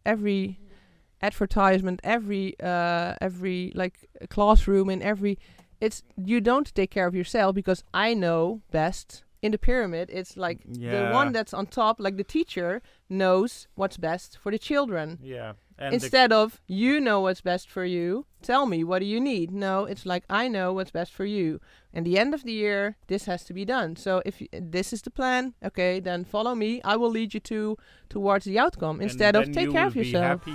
every advertisement, every like classroom, in every, it's, you don't take care of yourself because I know best. In the pyramid, it's like the one that's on top, like the teacher knows what's best for the children. Yeah. And instead of, you know what's best for you, tell me, what do you need? No, it's like, I know what's best for you. And the end of the year, this has to be done. So if this is the plan, okay, then follow me. I will lead you towards the outcome instead of take care of yourself.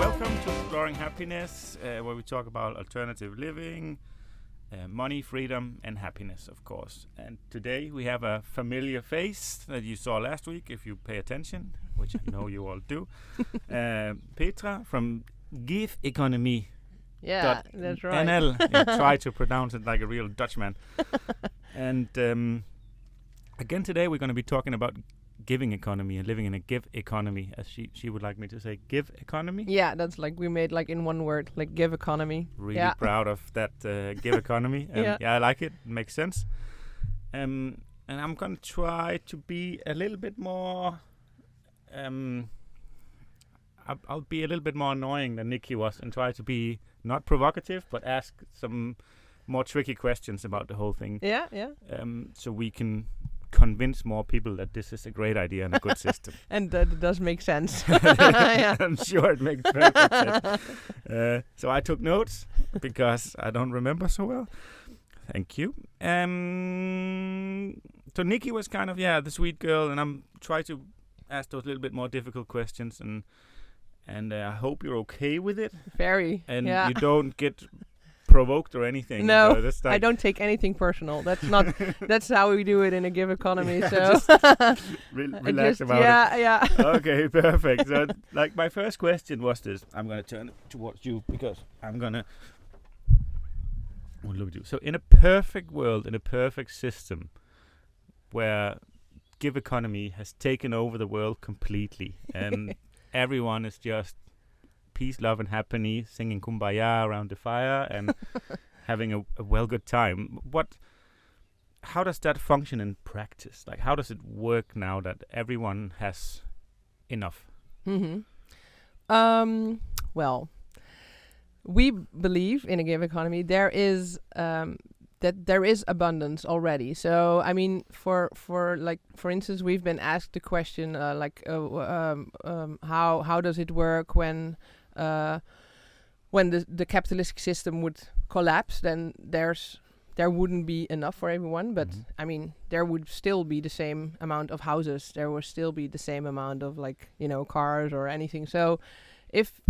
Welcome to Exploring Happiness, where we talk about alternative living, money, freedom, and happiness, of course. And today we have a familiar face that you saw last week, if you pay attention, which I know you all do. Petra from Giveconomy.nl. Yeah, that's right. Yeah, try to pronounce it like a real Dutchman. And again today we're going to be talking about giving economy and living in a give economy, as she would like me to say, give economy. Yeah, that's like we made like in one word, like give economy. Really proud of that give economy. Yeah, I like it. It makes sense. And I'm gonna try to be a little bit more. I'll be a little bit more annoying than Niki was, and try to be not provocative, but ask some more tricky questions about the whole thing. Yeah. So we can convince more people that this is a great idea and a good system. And that does make sense. I'm sure it makes perfect sense. So I took notes because I don't remember so well. Thank you. So Niki was kind of the sweet girl, and I'm trying to ask those little bit more difficult questions, and I hope you're okay with it. Very. And you don't get provoked or anything. No, so that's like I don't take anything personal. That's not. That's how we do it in a give economy. So relax about it. Yeah. Okay, perfect. So, like, my first question was this. I'm gonna turn it towards you because I'm gonna look at you. So, in a perfect world, in a perfect system, where give economy has taken over the world completely, and everyone is just peace, love, and happiness, singing Kumbaya around the fire and having a well good time. How does that function in practice? Like, how does it work now that everyone has enough? Well, we believe in a give economy. There is that there is abundance already. So I mean, for instance, we've been asked the question how does it work when the capitalistic system would collapse? Then there wouldn't be enough for everyone. But I mean, there would still be the same amount of houses. There would still be the same amount of cars or anything. So if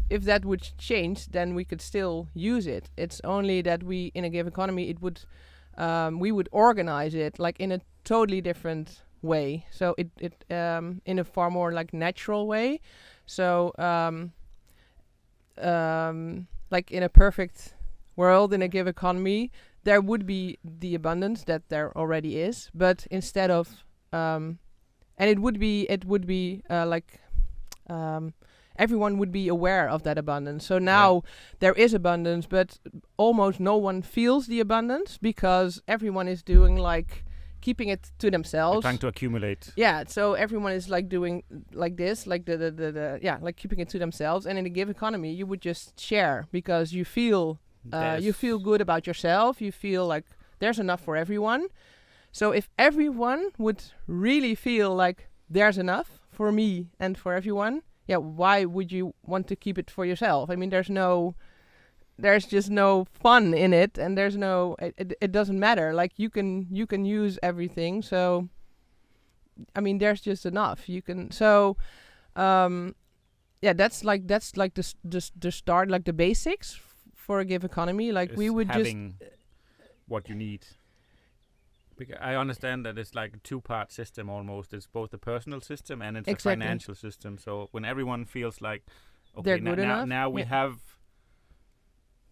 that would change, then we could still use it. It's only that we, in a give economy, it would we would organize it like in a totally different way. So it in a far more like natural way. So like in a perfect world, in a give economy, there would be the abundance that there already is, but instead of and it would be everyone would be aware of that abundance. So now there is abundance, but almost no one feels the abundance because everyone is doing like keeping it to themselves. They're trying to accumulate. Yeah, so everyone is like doing like this, like like keeping it to themselves. And in the give economy, you would just share because you feel good about yourself. You feel like there's enough for everyone. So if everyone would really feel like there's enough for me and for everyone, why would you want to keep it for yourself? I mean, there's just no fun in it, and there's no, it doesn't matter. Like you can use everything. So, I mean, there's just enough. You can, so, that's like the start, like the basics for a give economy. Like we would having just what you need. Because I understand that it's like a two-part system almost. It's both the personal system and it's a financial system. So when everyone feels like, okay, now we have,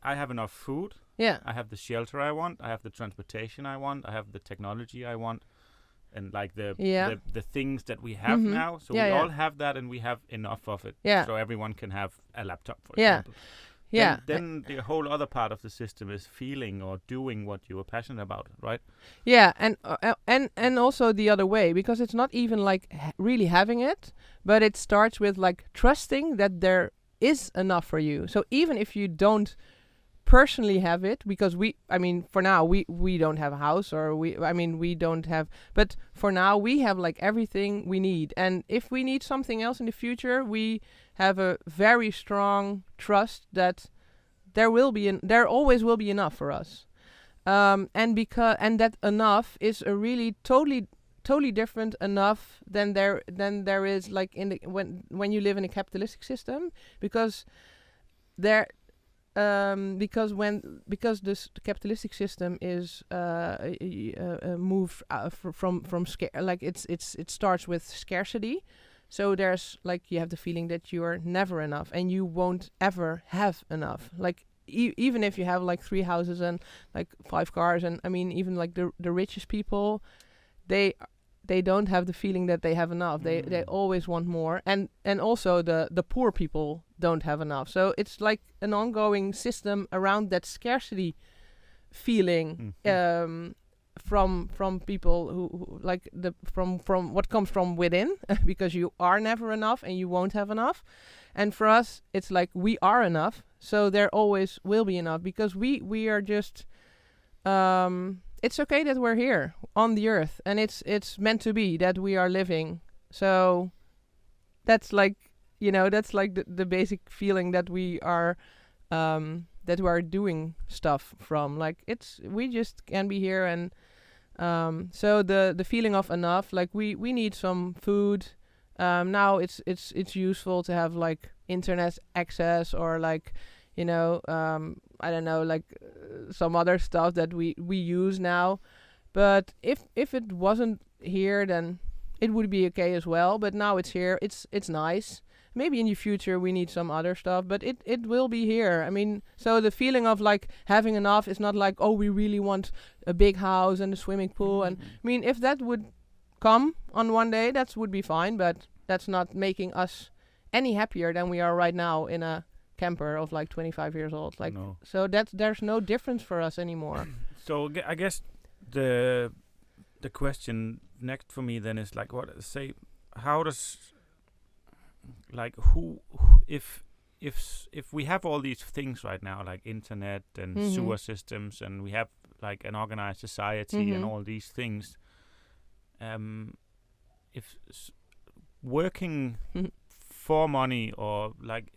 I have enough food. Yeah. I have the shelter I want. I have the transportation I want. I have the technology I want, and like the things that we have now. So we all have that, and we have enough of it. Yeah. So everyone can have a laptop, for example. Yeah. Then the whole other part of the system is feeling or doing what you are passionate about, right? Yeah, and also the other way, because it's not even like really having it, but it starts with like trusting that there is enough for you. So even if you don't personally have it, because for now we don't have a house, or we don't have, but for now we have like everything we need, and if we need something else in the future, we have a very strong trust that there always will be enough for us, and that enough is a really totally different enough than there is like in the when you live in a capitalistic system, because there because this capitalistic system is moved from like it starts with scarcity, so there's like you have the feeling that you are never enough and you won't ever have enough, like even if you have like 3 houses and like 5 cars, and even like the richest people, they don't have the feeling that they have enough. They always want more, and also the poor people don't have enough. So it's like an ongoing system around that scarcity feeling, from people who like from what comes from within, because you are never enough and you won't have enough. And for us, it's like we are enough, so there always will be enough, because we are just. It's okay that we're here on the earth, and it's meant to be that we are living. So that's like the basic feeling that we are doing stuff from. Like we just can be here, and so the feeling of enough, like we need some food. Now it's useful to have like internet access, or like I don't know, like some other stuff that we use now. But if it wasn't here, then it would be okay as well. But now it's here. It's nice. Maybe in the future we need some other stuff, but it will be here. So the feeling of like having enough is not like, oh, we really want a big house and a swimming pool. And if that would come on one day, that would be fine. But that's not making us any happier than we are right now in a camper of like 25 years old, like no. So there's no difference for us anymore. So I guess the question next for me then is like, how does, like, who if we have all these things right now, like internet and sewer systems, and we have like an organized society and all these things, if working for money, or like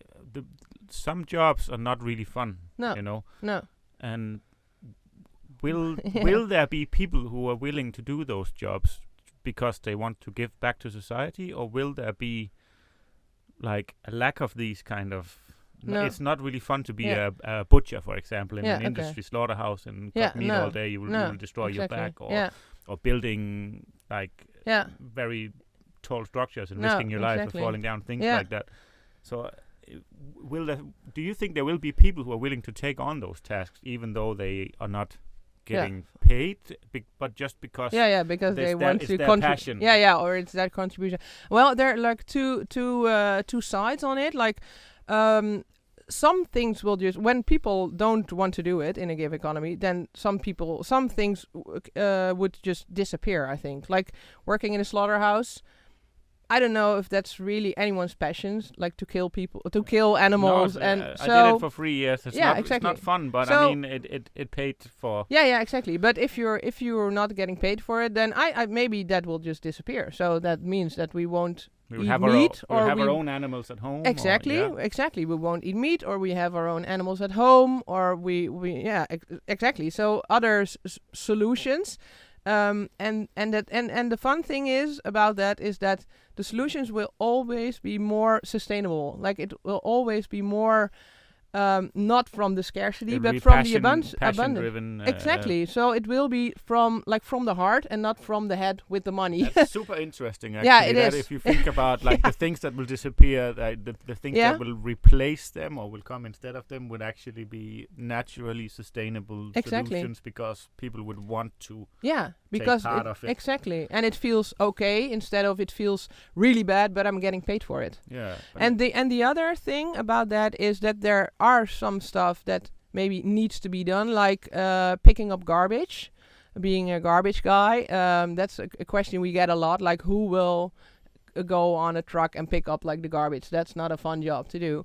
some jobs are not really fun, No. And will there be people who are willing to do those jobs because they want to give back to society, or will there be like a lack of these kind of? No. It's not really fun to be a butcher, for example, in an industry slaughterhouse and cut meat all day. You will destroy your back, or building like very tall structures and risking your life and falling down, things like that. So do you think there will be people who are willing to take on those tasks, even though they are not getting paid, but just because because they want to contribute, or it's that contribution? Well, there are like two sides on it. Like some things will just, when people don't want to do it in a gig economy, then some things would just disappear, I think. Like working in a slaughterhouse, I don't know if that's really anyone's passions, like to kill animals. I did it for 3 years. It's not fun, but so, it paid for. Yeah, exactly. But if you're not getting paid for it, then I maybe that will just disappear. So that means that we won't eat meat, or we have our own animals at home. Exactly. We won't eat meat, or we have our own animals at home, or exactly. So other solutions. And the fun thing is about that is that the solutions will always be more sustainable. Like it will always be more not from the scarcity, but from the abundance. Driven, exactly. So it will be from the heart and not from the head with the money. That's super interesting. Actually, yeah, it is. If you think about like the things that will disappear, the things that will replace them or will come instead of them would actually be naturally sustainable solutions, because people would want to because part of it. Exactly, and it feels okay instead of it feels really bad, but I'm getting paid for it. Yeah. And the other thing about that is that there are some stuff that maybe needs to be done, like picking up garbage, being a garbage guy. That's a question we get a lot, like who will go on a truck and pick up like the garbage. That's not a fun job to do.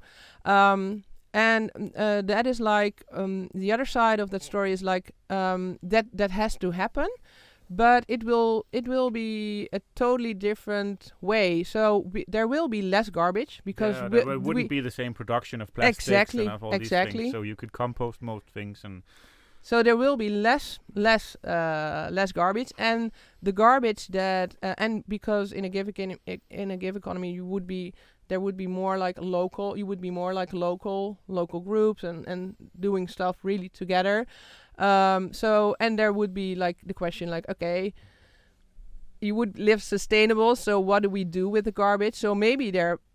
And that is like the other side of that story is like that has to happen, but it will be a totally different way. So there will be less garbage because there wouldn't be the same production of plastics and of all these things. So you could compost most things, and so there will be less garbage, and the garbage that and because in a Giveconomy there would be more like local. You would be more like local groups and doing stuff really together. So and there would be like the question like, okay, you would live sustainable. So what do we do with the garbage? So maybe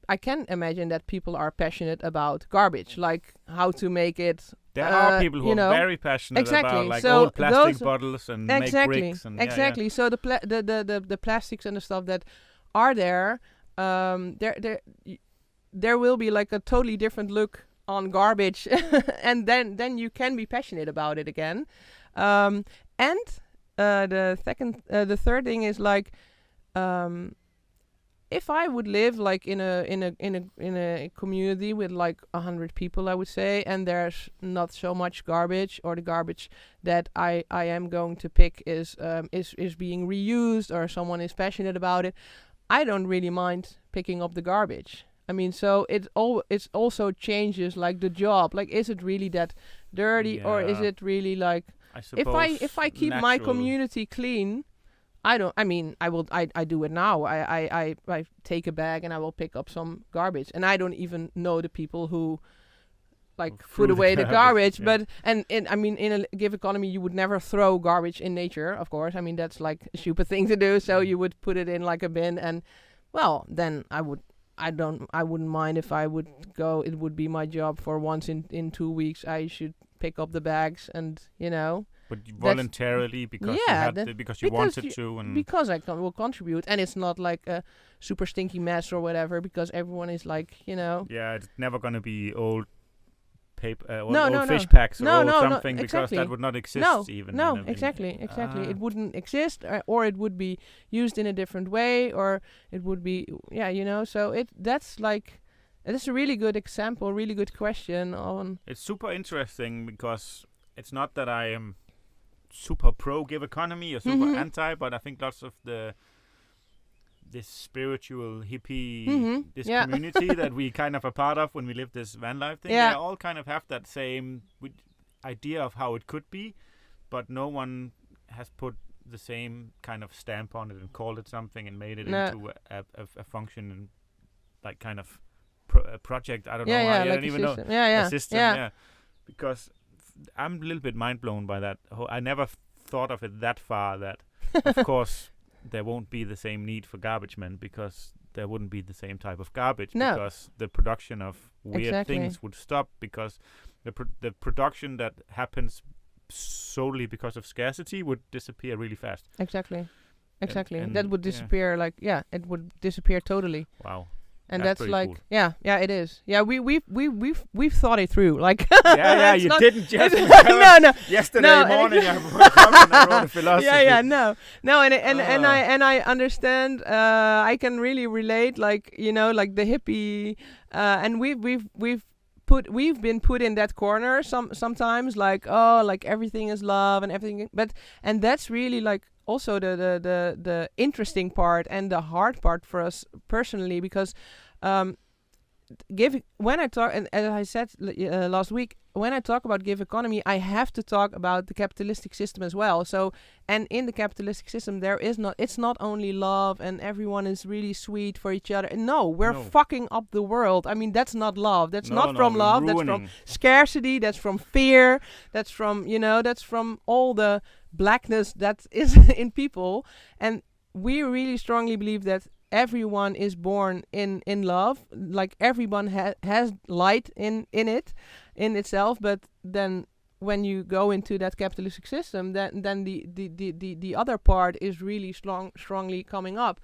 I can imagine that people are passionate about garbage, like how to make it. There are people who are very passionate about like so old plastic bottles and make bricks and exactly. So the plastics and the stuff that are there. There will be like a totally different look on garbage, and then you can be passionate about it again. And the third thing is like, if I would live like in a community with like 100 people, I would say, and there's not so much garbage, or the garbage that I am going to pick is being reused, or someone is passionate about it, I don't really mind picking up the garbage. I mean, so it also changes like the job. Like, is it really that dirty, or is it really like? I suppose if I keep my community clean, I do it now. I take a bag and I will pick up some garbage, and I don't even know the people who like put away the garbage. Yeah. But I mean, in a Giveconomy, you would never throw garbage in nature, of course. I mean, that's like a stupid thing to do. So you would put it in like a bin, and well, then I wouldn't mind if I would go. It would be my job for once in 2 weeks. I should pick up the bags, and But voluntarily, because you wanted to, and because I will contribute, and it's not like a super stinky mess or whatever, because everyone is like, Yeah, it's never gonna be old paper, old fish packs or something, exactly. because that would not exist even. Exactly. It wouldn't exist, or it would be used in a different way, or it would be, So that's like. It's a really good example, really good question on. It's super interesting because it's not that I am super pro Giveconomy or super anti, but I think lots of this spiritual hippie, community that we kind of are part of when we live this van life thing, they all kind of have that same idea of how it could be, but no one has put the same kind of stamp on it and called it something and made it into a function and like kind of a project. I don't know. I don't even know. A system. Because I'm a little bit mind blown by that. I never thought of it that far. That of course there won't be the same need for garbage men, because there wouldn't be the same type of garbage, because the production of weird things would stop, because the production that happens solely because of scarcity would disappear really fast. Exactly. And that would disappear. It would disappear totally. Wow. And that's like, cool. It is. Yeah, we've thought it through. Like, you didn't just no. Yesterday morning, I wrote a philosophy. No, and I understand. I can really relate. Like, like the hippie, and we've been put in that corner sometimes. Like, like everything is love and everything, and that's really like. Also the interesting part and the hard part for us personally, because when I talk, and as I said last week, when I talk about Giveconomy, I have to talk about the capitalistic system as well. So, and in the capitalistic system, it's not only love and everyone is really sweet for each other. No, we're fucking up the world. I mean, that's not love. That's not from love. Ruining. That's from scarcity. That's from fear. That's from, that's from all the blackness that is in people. And we really strongly believe that everyone is born in love. Like everyone has light in itself, but then when you go into that capitalistic system, then the other part is really strongly coming up.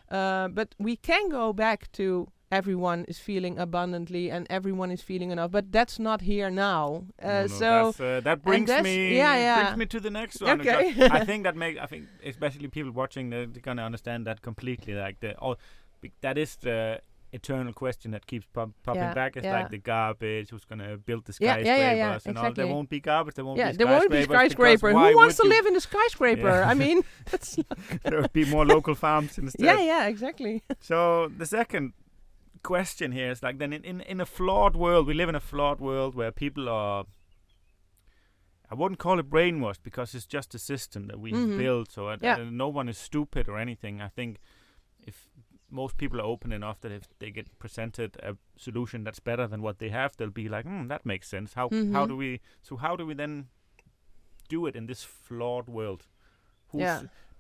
But we can go back to everyone is feeling abundantly and everyone is feeling enough, but that's not here now. So that brings me to the next one. Okay. I think especially people watching, they're gonna understand that completely. Like that is the eternal question that keeps popping back. It's like the garbage. Who's gonna build the skyscrapers and all? There won't be garbage. There won't be skyscrapers. There won't be skyscraper. Who wants to live in a skyscraper? I mean, that's there would be more local farms instead. Yeah, exactly. So the second question here is like, then in a flawed world, we live in a flawed world where people are, I wouldn't call it brainwashed, because it's just a system that we've built, so no one is stupid or anything. I think if most people are open enough, that if they get presented a solution that's better than what they have, they'll be like, that makes sense. How do we then do it in this flawed world?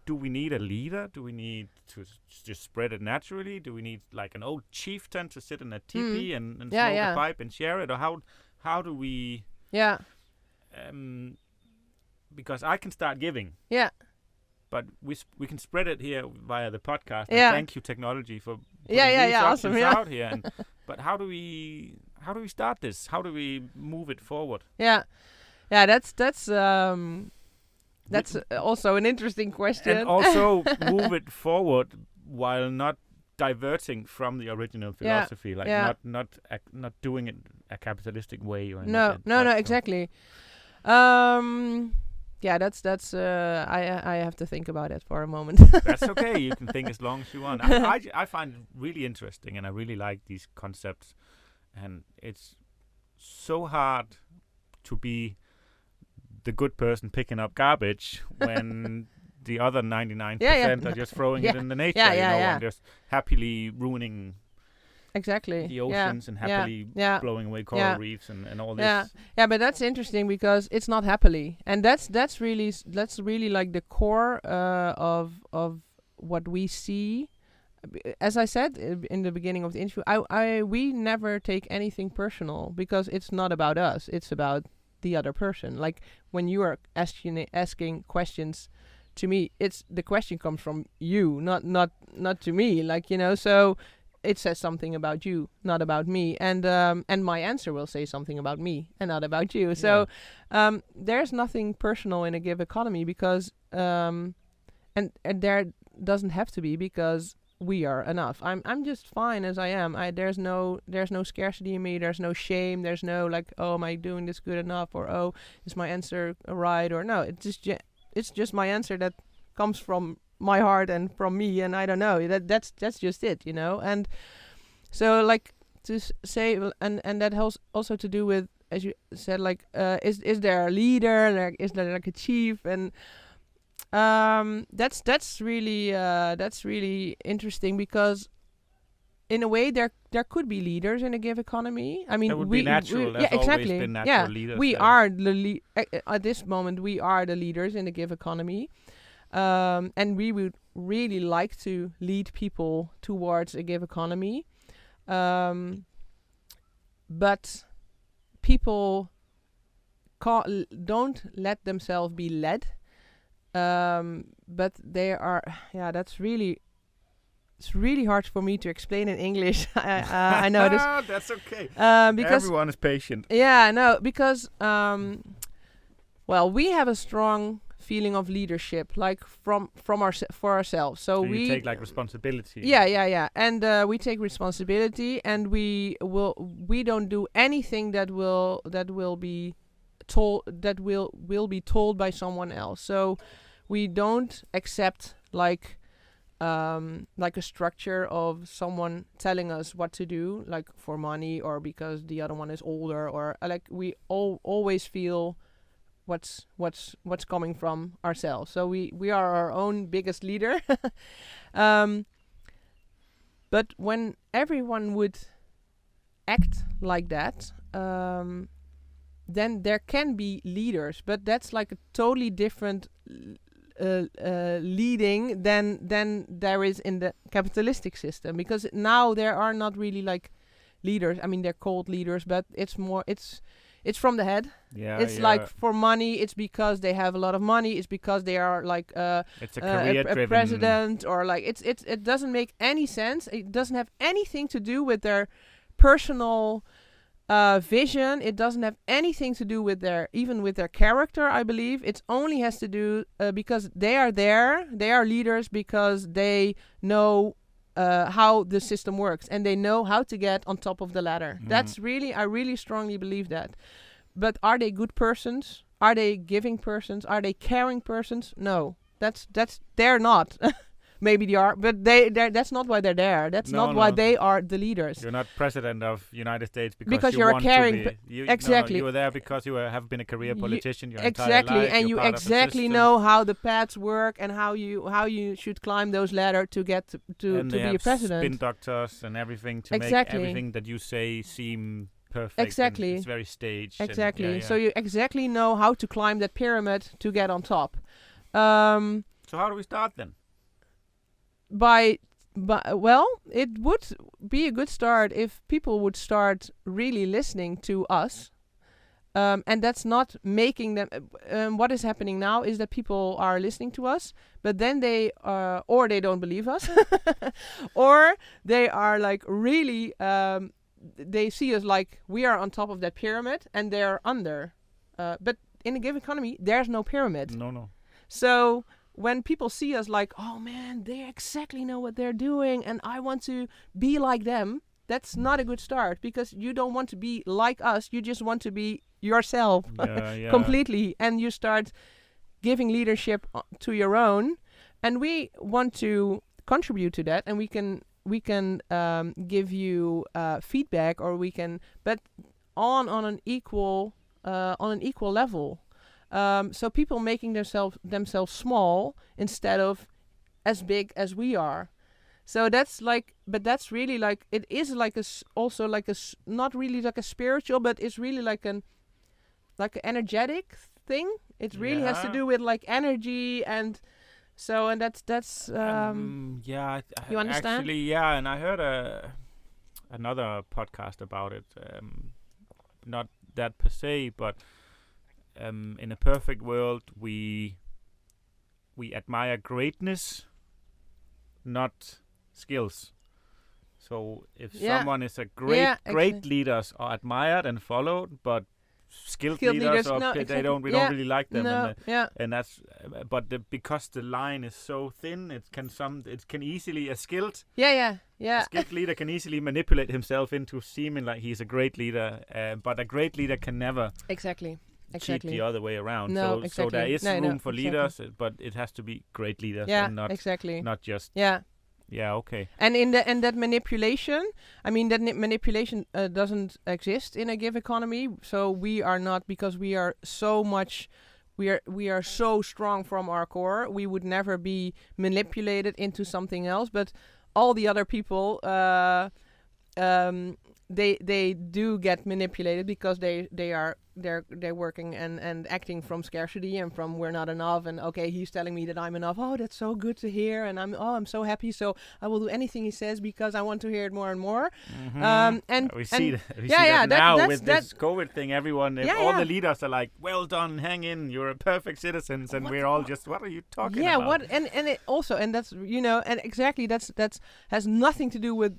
Do we need a leader? Do we need to just spread it naturally? Do we need like an old chieftain to sit in a teepee and smoke a pipe and share it? Or how do we? Yeah. Because I can start giving. Yeah. But we can spread it here via the podcast. And thank you, technology, for putting these awesome, out here. But how do we start this? How do we move it forward? Yeah. That's also an interesting question. And also move it forward while not diverting from the original philosophy, not doing it a capitalistic way or anything. No, exactly. That's I have to think about it for a moment. That's okay. You can think as long as you want. I find it really interesting, and I really like these concepts. And it's so hard to be the good person picking up garbage when the other 99% are just throwing it in the nature, and just happily ruining the oceans and happily blowing away coral reefs and all this. Yeah, but that's interesting because it's not happily, and that's really like the core of what we see. As I said in the beginning of the interview, we never take anything personal because it's not about us. It's about the other person. Like when you are asking questions to me, it's the question comes from you, not to me. Like, so it says something about you, not about me, and my answer will say something about me and not about you. So there's nothing personal in a give economy because and there doesn't have to be, because we are enough. I'm just fine as I am. There's no scarcity in me. There's no shame. There's no like, oh, am I doing this good enough, or oh, is my answer right, or no. It's just my answer that comes from my heart and from me, and I don't know. That's just it, And so like to say, and that has also to do with, as you said, like is there a leader? Like is there like a chief? And that's really interesting, because in a way there could be leaders in a give economy. I mean, that would be natural. There's exactly. Always been natural leaders. We are the at this moment we are the leaders in the give economy, and we would really like to lead people towards a give economy, but people don't let themselves be led. But they are, it's really hard for me to explain in English. I know this. That's okay. Because everyone is patient. Yeah, no, because we have a strong feeling of leadership, like for ourselves. So we take like responsibility. Yeah, and we take responsibility, and we don't do anything that will be told by someone else. So we don't accept like a structure of someone telling us what to do, like for money or because the other one is older, or like we always feel what's coming from ourselves. So we are our own biggest leader. But when everyone would act like that, then there can be leaders, but that's like a totally different leading than there is in the capitalistic system, because now there are not really like leaders. I mean, they're called leaders, but it's it's from the head. It's like for money. It's because they have a lot of money. It's because they are like it's a career-driven president, or like it doesn't make any sense. It doesn't have anything to do with their personal vision. It doesn't have anything to do with their character, I believe. It only has to do because they are there. They are leaders because they know how the system works, and they know how to get on top of the ladder. I really strongly believe that. But are they good persons? Are they giving persons? Are they caring persons? No, they're not. Maybe they are, but that's not why they're there. That's not why they are the leaders. You're not president of United States because you're want caring. To be. Exactly. You were there because you have been a career politician your entire exactly, life. and you exactly know how the paths work and how you should climb those ladders to get to be a president. Spin doctors and everything to make everything that you say seem perfect. Exactly. It's very staged. Exactly. So you exactly know how to climb that pyramid to get on top. So how do we start then? Well, it would be a good start if people would start really listening to us, and that's not making them. What is happening now is that people are listening to us, but then they or they don't believe us, or they are like really. They see us like we are on top of that pyramid and they're under. But in the Giveconomy, there's no pyramid. No. So when people see us like, oh man, they exactly know what they're doing and I want to be like them, that's not a good start, because you don't want to be like us. You just want to be yourself completely, and you start giving leadership to your own. And we want to contribute to that, and we can give you feedback, or we can, but on an equal level. So people making themselves small instead of as big as we are. So that's like, but that's really like, it is like also like not really like a spiritual, but it's really like an energetic thing. It really has to do with like energy and. So, and that's you understand? Actually, and I heard another podcast about it. Not that per se, but in a perfect world, we admire greatness, not skills. So if someone is a great leaders are admired and followed, but skilled leaders they don't really like them, and that's because the line is so thin, it can easily a skilled leader can easily manipulate himself into seeming like he's a great leader, but a great leader can never cheat the other way around. So there is room for leaders, but it has to be great leaders and not just okay. And that manipulation, I mean, manipulation doesn't exist in a Giveconomy. So we are not, because we are so much, we are so strong from our core. We would never be manipulated into something else. But all the other people, they do get manipulated because they're working and acting from scarcity and from we're not enough, and okay, he's telling me that I'm enough. Oh, that's so good to hear, and I'm so happy. So I will do anything he says because I want to hear it more and more. And we see that now with this COVID thing. Everyone, all the leaders are like, "Well done, hang in, you're a perfect citizen," and we're all just, "What are you talking about?" What and it also, and that's and exactly that's has nothing to do with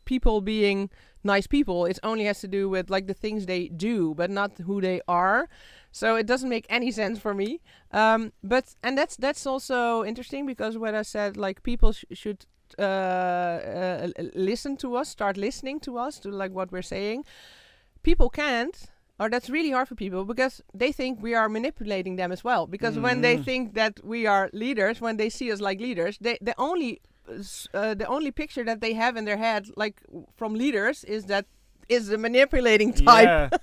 people being nice people. It only has to do with like the things they do, but not who they are. So it doesn't make any sense for me. But that's also interesting, because what I said, like people should listen to us, start listening to us, to like what we're saying. People can't, or that's really hard for people, because they think we are manipulating them as well. Because when they think that we are leaders, when they see us like leaders, the only picture that they have in their head, like from leaders, is the manipulating type.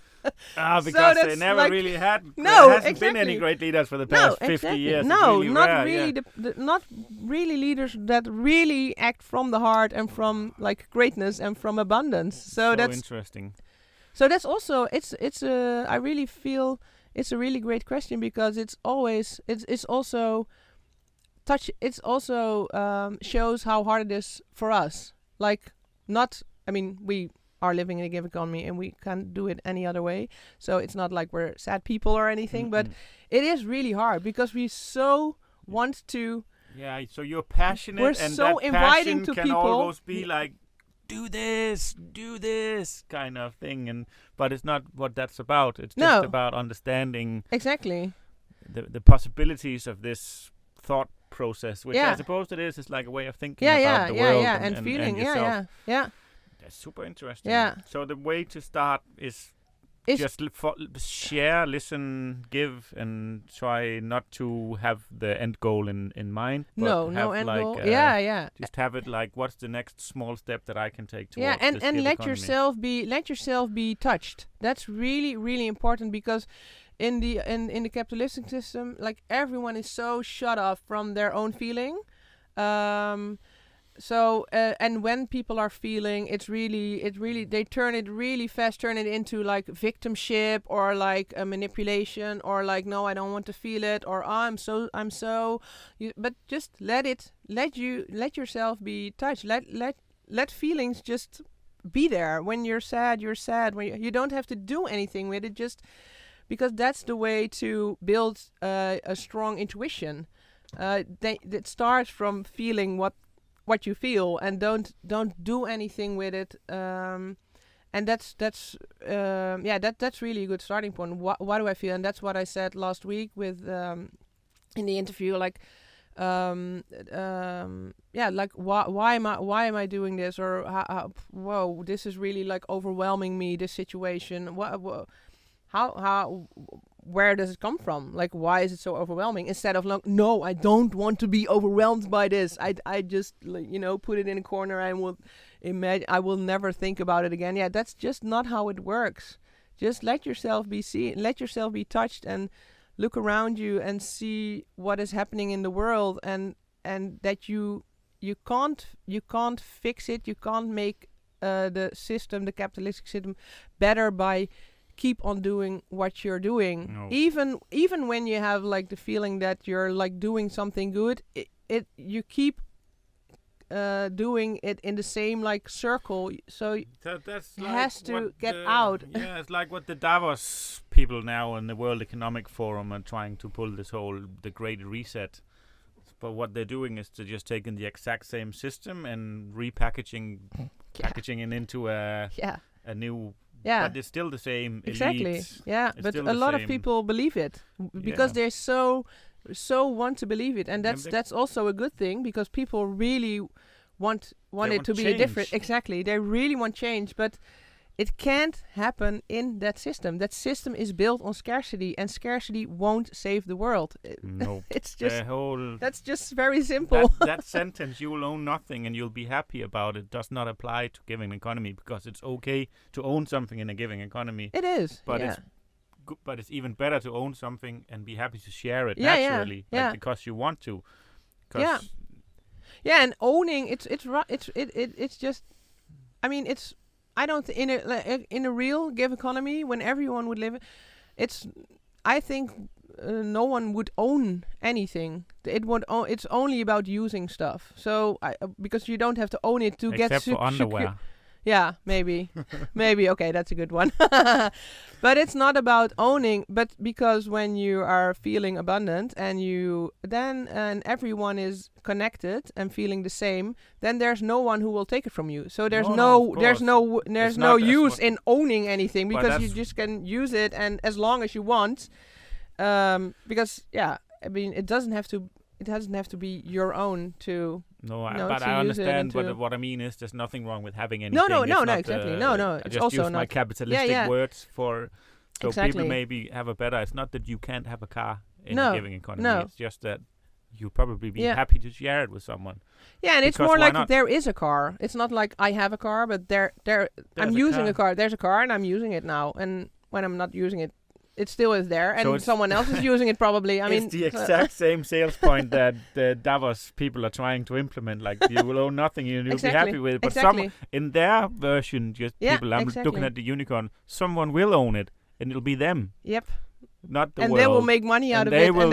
Because they never really had. There hasn't been any great leaders for the past 50 years. No, really not rare, really. Not really leaders that really act from the heart and from like greatness and from abundance. So that's interesting. So that's also I really feel it's a really great question, because it's also shows how hard it is for us. Like, not, I mean, we are living in a give economy and we can't do it any other way. So it's not like we're sad people or anything, but it is really hard because we so want to. Yeah, so you're passionate, we're and so that inviting passion to can people. almost be like, do this kind of thing, but it's not what that's about. It's just about understanding exactly the possibilities of this thought process, which I suppose it is. It's like a way of thinking about the world and feeling. And yourself. Yeah. That's super interesting. Yeah. So the way to start is just share, listen, give, and try not to have the end goal in mind. But no end goal. Just have it like, what's the next small step that I can take towards this and let economy? yourself be touched. That's really, really important because in the capitalistic system, like everyone is so shut off from their own feeling. So and when people are feeling, it really they turn it into like victimship or like a manipulation or like, no, I don't want to feel it, or I'm so but just let yourself be touched. Let feelings just be there. When you're sad, you're sad. When you don't have to do anything with it, just because that's the way to build a strong intuition. That starts from feeling what you feel, and don't do anything with it. And that's really a good starting point. What do I feel? And that's what I said last week with in the interview. Like, like why am I doing this? Or whoa, this is really like overwhelming me. This situation. How where does it come from? Like, why is it so overwhelming? Instead of like, no, I don't want to be overwhelmed by this. I just put it in a corner and will imagine I will never think about it again. Yeah, that's just not how it works. Just let yourself be seen, let yourself be touched, and look around you and see what is happening in the world, and that you can't fix it. You can't make the capitalistic system better by keep on doing what you're doing. No. Even when you have like the feeling that you're like doing something good, you keep doing it in the same like circle. So that's it like has to get out. Yeah, it's like what the Davos people now in the World Economic Forum are trying to pull the Great Reset. But what they're doing is to just taking the exact same system and packaging it into a new. Yeah, but it's still the same. Exactly. Elite. Yeah, It's but still a the lot of same. people believe it because they're so want to believe it, and that's also a good thing because people really want it to be a different. Exactly, they really want change, but it can't happen in that system. That system is built on scarcity, and scarcity won't save the world. No, it's just whole. That's just very simple. That sentence, "You will own nothing and you'll be happy about it," does not apply to giving economy, because it's okay to own something in a giving economy. It is, but yeah. But it's even better to own something and be happy to share it naturally, because you want to. Yeah, and owning it's just. I mean, it's. I don't in a real give economy when everyone would live, I think no one would own anything. It's only about using stuff. So because you don't have to own it to except for underwear. Yeah, maybe. Maybe, okay, that's a good one. But it's not about owning, but because when you are feeling abundant and everyone is connected and feeling the same, then there's no one who will take it from you. So there's no use in owning anything, because you just can use it and as long as you want. Because I mean, it doesn't have to be your own to. But I understand. But what I mean is, there's nothing wrong with having anything. No, exactly. No. I It's just also use my capitalistic words for, so exactly. people maybe have a better. It's not that you can't have a car in a giving economy. No. It's just that you probably be happy to share it with someone. Yeah, and it's more like there is a car. It's not like I have a car, but I'm using a car. There's a car, and I'm using it now. And when I'm not using it, it still is there, and someone else is using it probably. I mean, it's the exact same sales point that the Davos people are trying to implement. Like, you will own nothing, you'll be happy with it. But some in their version, I'm looking at the unicorn. Someone will own it, and it'll be them. Yep. Not the and world. They will make money out of it. They will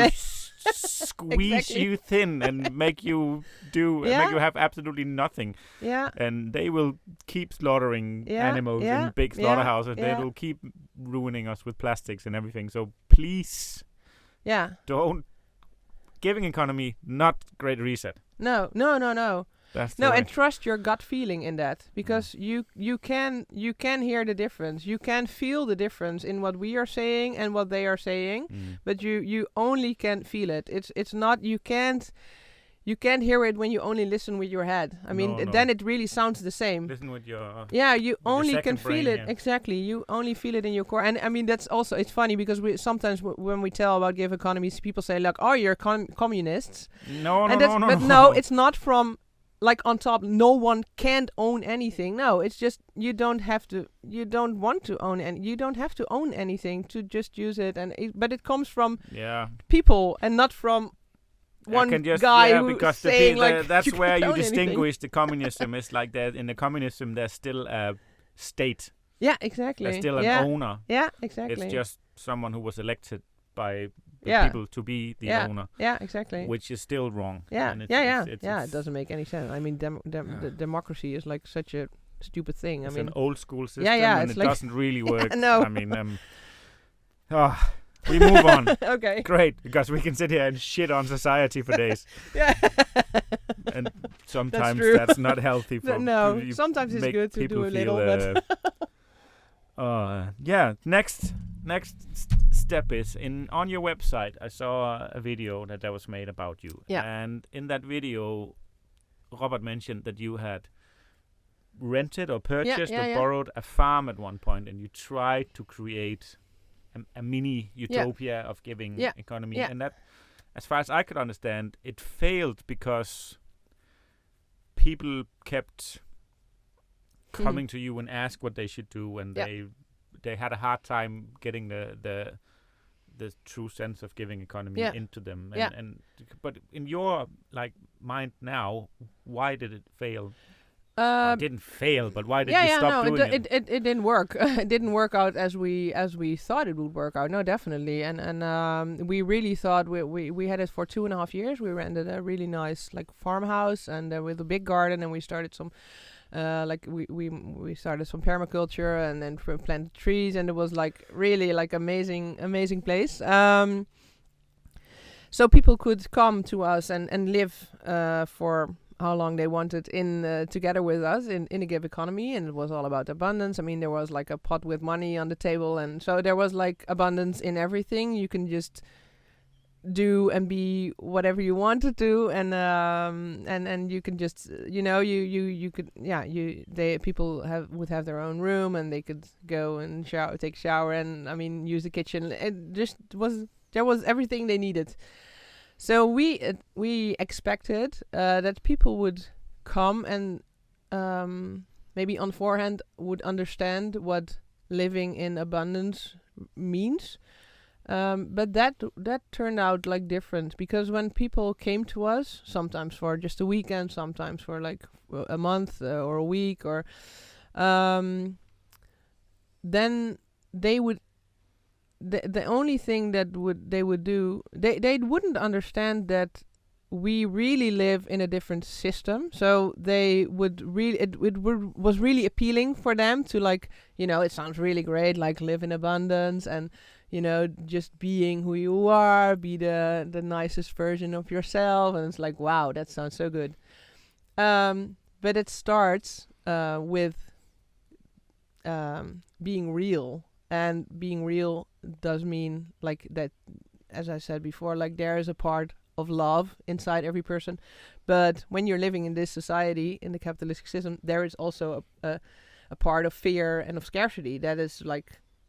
squeeze you thin and make you make you have absolutely nothing. Yeah. And they will keep slaughtering animals in big slaughterhouses. They will keep ruining us with plastics and everything. So please, don't. Giving economy, not Great Reset. No. That's no, and trust your gut feeling in that, because you can hear the difference. You can feel the difference in what we are saying and what they are saying, but you only can feel it. It's not, you can't hear it when you only listen with your head. I mean, then it really sounds the same. Listen with your you only can feel brain, it. Exactly. You only feel it in your core. And I mean, that's also, it's funny because we sometimes when we tell about give economies, people say like, "Oh, you're communists." No, but no, it's not from like on top. No one can't own anything. No, it's just you don't have to. You don't want to own, and you don't have to own anything to just use it. But it comes from people and not from one guy who because saying that's where you distinguish anything. the communism. Is like that in the communism there's still a state. Yeah, exactly. There's still an owner. Yeah, exactly. It's just someone who was elected by the people to be the owner. Yeah, exactly. Which is still wrong. Yeah, and it doesn't make any sense. I mean, the democracy is like such a stupid thing. It's I mean, an old school system, and it doesn't really work. No. I mean, we move on. Okay. Great, because we can sit here and shit on society for days. Yeah. And sometimes that's, that's not healthy. Sometimes it's good to do a little bit. Next step is on your website. I saw a video that was made about you. Yeah. And in that video, Robert mentioned that you had rented or purchased or borrowed a farm at one point, and you tried to create a mini utopia of giving economy. Yeah. And that, as far as I could understand, it failed because people kept coming to you and ask what they should do, and they had a hard time getting the true sense of giving economy into them. But in your mind now, why did it fail? It didn't fail, but why did you stop doing it? It didn't work. It didn't work out as we thought it would work out. No, definitely. And we really thought we had it for 2.5 years. We rented a really nice farmhouse and with a big garden, and we started some we started some permaculture and then planted trees, and it was really amazing place. So people could come to us and live for how long they wanted together with us in a Giveconomy, and it was all about abundance. I mean, there was a pot with money on the table, and so there was abundance in everything. You can just do and be whatever you want to do, and you can just you could people would have their own room, and they could go and take a shower, and I mean use the kitchen. It just there was everything they needed. So we expected that people would come and maybe on forehand would understand what living in abundance means. But that turned out different, because when people came to us, sometimes for just a weekend, sometimes for a month or a week, or then they would. The only thing that they would do, they wouldn't understand that we really live in a different system. So they would really was really appealing for them to it sounds really great, live in abundance and just being who you are, be the nicest version of yourself, and it's wow, that sounds so good. But it starts with being real. And being real does mean that, as I said before, there is a part of love inside every person. But when you're living in this society, in the capitalistic system, there is also a part of fear and of scarcity that is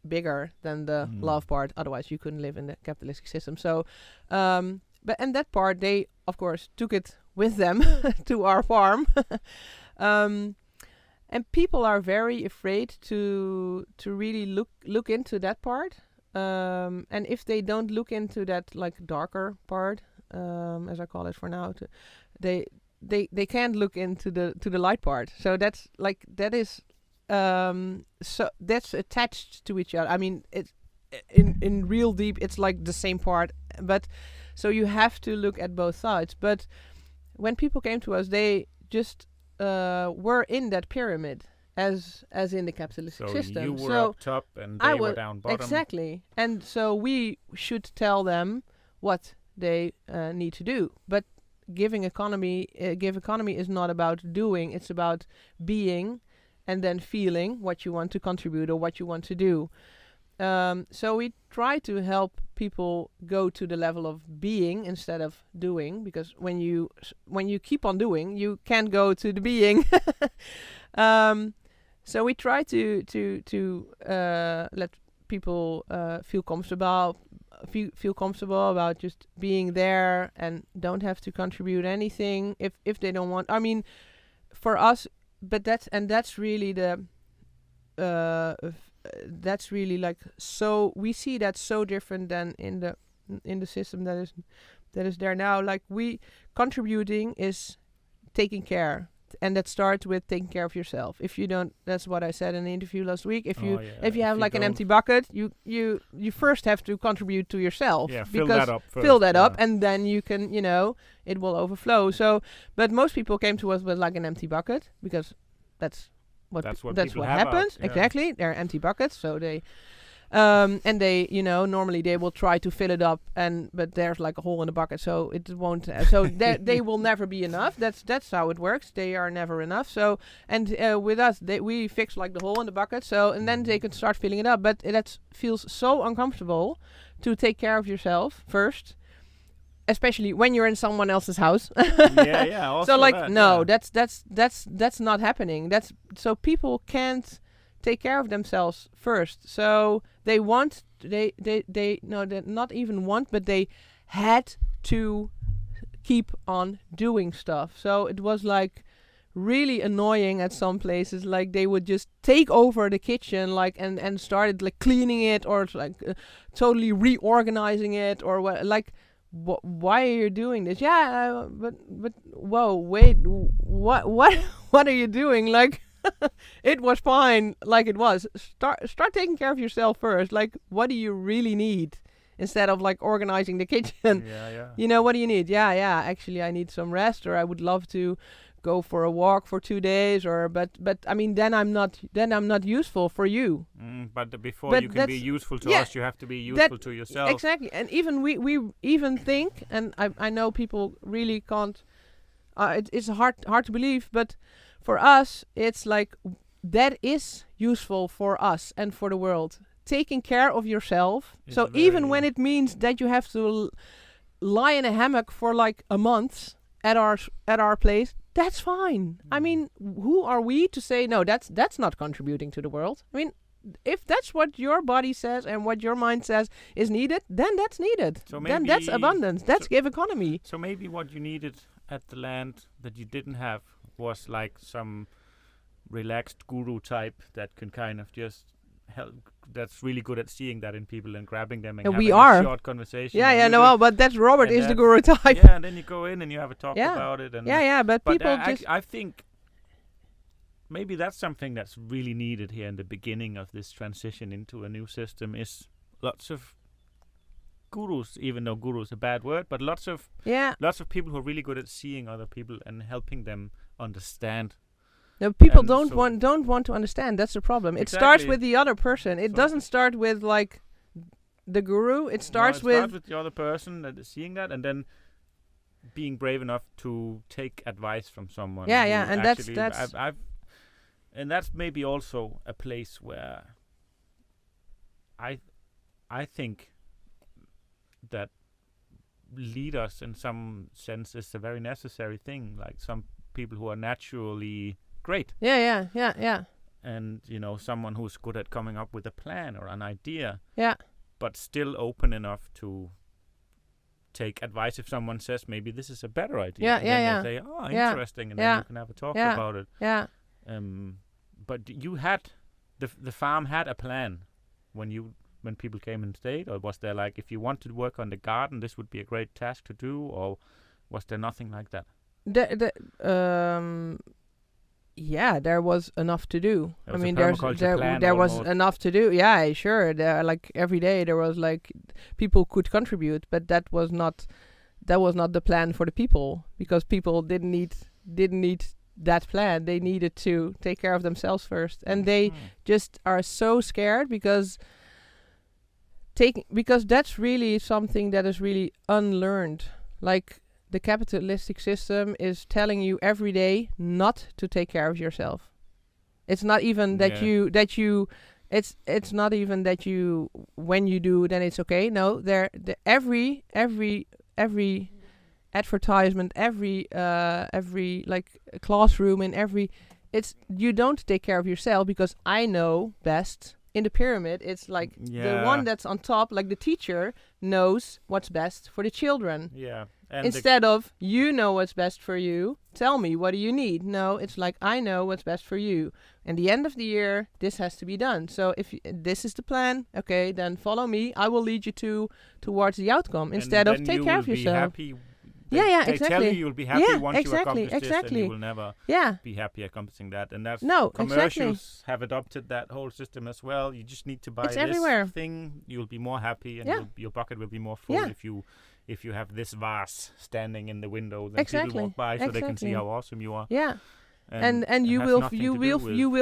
bigger than the love part. Otherwise, you couldn't live in the capitalistic system. So, and that part, they of course took it with them to our farm. And people are very afraid to really look into that part. And if they don't look into that darker part, as I call it for now, they can't look into the light part. So that's so that's attached to each other. I mean, it's in real deep, it's the same part, but So you have to look at both sides. But when people came to us, they just were in that pyramid as in the capitalistic system. So you were up top and they were down bottom. Exactly. And so we should tell them what they need to do. But Giveconomy is not about doing, it's about being and then feeling what you want to contribute or what you want to do. So we try to help people go to the level of being instead of doing, because when you keep on doing, you can't go to the being. So we try to let people feel comfortable about just being there and don't have to contribute anything if they don't want. I mean, for us, but that's really that's really like, so we see that so different than in the system that is there now. Like, contributing is taking care, and that starts with taking care of yourself. If you don't, that's what I said in the interview last week. If you have like an empty bucket, you first have to contribute to yourself. Yeah, fill that up first. Fill that up, and then you can, it will overflow. So, but most people came to us with like an empty bucket, because that's what happens. Yeah. Exactly, they're empty buckets, so they. And they, normally they will try to fill it up, but there's like a hole in the bucket, so it won't. So they will never be enough. That's how it works. They are never enough. So with us, we fix like the hole in the bucket. So and then they can start filling it up. But that feels so uncomfortable to take care of yourself first, especially when you're in someone else's house. Also so like that's not happening. So people can't take care of themselves first. So they not even want, but they had to keep on doing stuff. So it was like really annoying at some places. Like they would just take over the kitchen, like and started like cleaning it, or like totally reorganizing it, or what. Like, why are you doing this? Yeah, but whoa, wait, what are you doing? Like. It was fine like it was. Start taking care of yourself first. Like, what do you really need, instead of like organizing the kitchen? What do you need? Actually, I need some rest, or I would love to go for a walk for 2 days, or but I mean, then I'm not useful for you. But before you can be useful to us, you have to be useful to yourself. Exactly. And even we even think, and I know people really can't. It's hard to believe, but for us, it's like that is useful for us and for the world. Taking care of yourself. So even when it means that you have to lie in a hammock for like a month at our place, that's fine. I mean, who are we to say no? That's not contributing to the world. I mean, if that's what your body says and what your mind says is needed, then that's needed. So then that's abundance. That's Giveconomy. So maybe what you needed at the land that you didn't have was like some relaxed guru type that can kind of just help, that's really good at seeing that in people and grabbing them and having a short conversation. But that's Robert is the guru type. Yeah, and then you go in and you have a talk about it. And but people I think maybe that's something that's really needed here in the beginning of this transition into a new system, is lots of gurus, even though guru is a bad word, but lots of people who are really good at seeing other people and helping them understand. No, people don't want to understand. That's the problem. It starts with the other person. It doesn't start with like the guru. It starts with the other person that is seeing that, and then being brave enough to take advice from someone. And that's maybe also a place where I think that leaders in some sense is a very necessary thing. Like some people who are naturally great. And someone who's good at coming up with a plan or an idea. But still open enough to take advice if someone says maybe this is a better idea. And they say, oh, interesting, and then you can have a talk about it. But you had the farm had a plan when people came and stayed, or was there like, if you want to work on the garden, this would be a great task to do, or was there nothing like that? There was enough to do. I mean, there was enough to do. Yeah, sure. There, like every day there was like people could contribute, but that was not that was not the plan for the people, because people didn't need that plan. They needed to take care of themselves first, and they just are so scared because that's really something that is really unlearned. Like, the capitalistic system is telling you every day not to take care of yourself. It's not even that it's not even that you, when you do, then it's okay. No, every advertisement, every like classroom, and you don't take care of yourself because I know best. In the pyramid, it's like the one that's on top, like the teacher knows what's best for the children. Yeah. And instead of, you know what's best for you, tell me, what do you need? No, it's like, I know what's best for you. And the end of the year, this has to be done. So if this is the plan, okay, then follow me. I will lead you towards the outcome, instead of take care of yourself. They exactly. Tell you you'll be happy once you accomplish this, and you will never be happy accomplishing that. And that's commercials have adopted that whole system as well. You just need to buy this thing. You'll be more happy, and your bucket will be more full if you have this vase standing in the window. Then people walk by so they can see how awesome you are. Yeah. And you will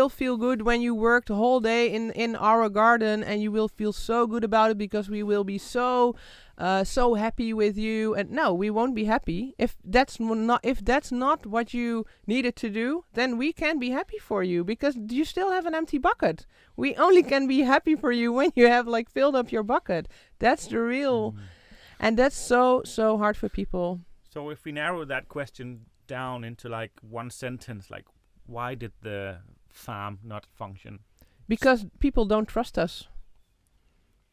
feel good when you work the whole day in our garden, and you will feel so good about it because we will be so happy with you. And no, we won't be happy if that's not what you needed to do. Then we can't be happy for you because you still have an empty bucket. We only can be happy for you when you have like filled up your bucket. That's the real, and that's so hard for people. So if we narrow that question down into like one sentence, like, why did the farm not function? Because people don't trust us.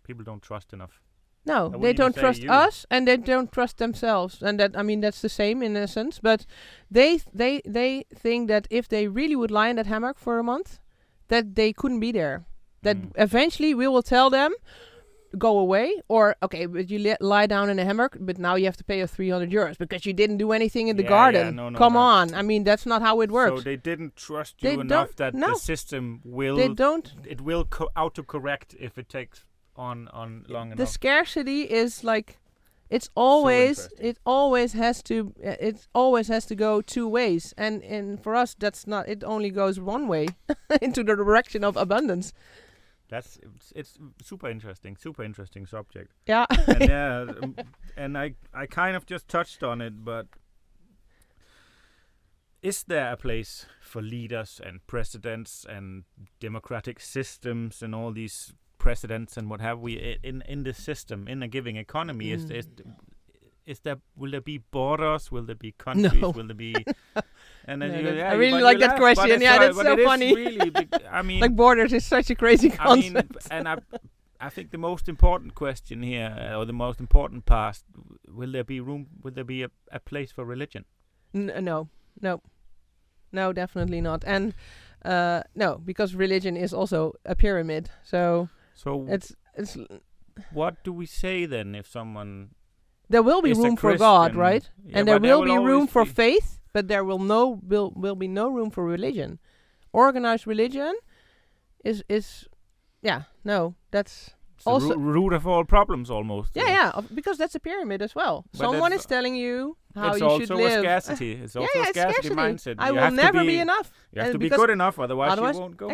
People don't trust enough. No, they don't trust us, and they don't trust themselves. And that, I mean, that's the same in a sense. But they think that if they really would lie in that hammock for a month, that they couldn't be there. That eventually we will tell them, go away, or okay, but you lie down in a hammock, but now you have to pay us €300 because you didn't do anything in the garden. Come on, I mean, that's not how it works. So they didn't trust you enough that the system will. It will autocorrect if it takes on long enough. The scarcity is like, it always has to go two ways, and for us that's not. It only goes one way into the direction of abundance. It's super interesting subject. Yeah. And I kind of just touched on it, but is there a place for leaders and presidents and democratic systems and all these presidents and what have we in the system, in a giving economy? Will there be borders? Will there be countries? No. Will there be? And then I really like that question. Yeah, that's so funny. Really I mean, like, borders is such a crazy concept. I think the most important question here, or the most important part, will there be room? Will there be a place for religion? No, definitely not. And no, because religion is also a pyramid. So it's. What do we say then if someone? There will be room for God, right? Yeah, and there will be room for faith, but there will be no room for religion. Organized religion is that's it's also the root of all problems almost. Because that's a pyramid as well. But someone is telling you how you should live. It's also a scarcity. It's also a scarcity mindset. I will never be enough. You have to be good enough, otherwise you won't go.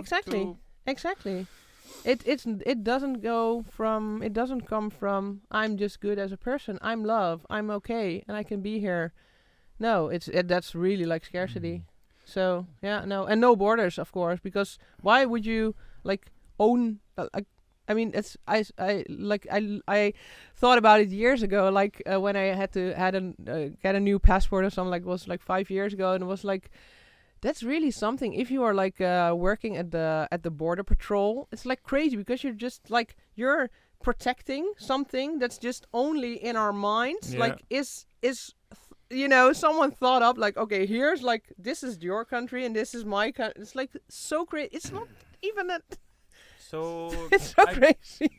Exactly. It doesn't come from I'm just good as a person. I'm love. I'm okay, and I can be here. No, that's really like scarcity. So no, and no borders, of course, because why would you like own? I mean, I thought about it years ago, like when I had to get a new passport or something. Like, it was like 5 years ago, and it was like. That's really something. If you are like working at the border patrol, it's like crazy because you're just like you're protecting something that's just only in our minds. Yeah. Like someone thought up like, okay, here's like this is your country and this is my country. It's like so crazy. It's not even that. So it's so crazy.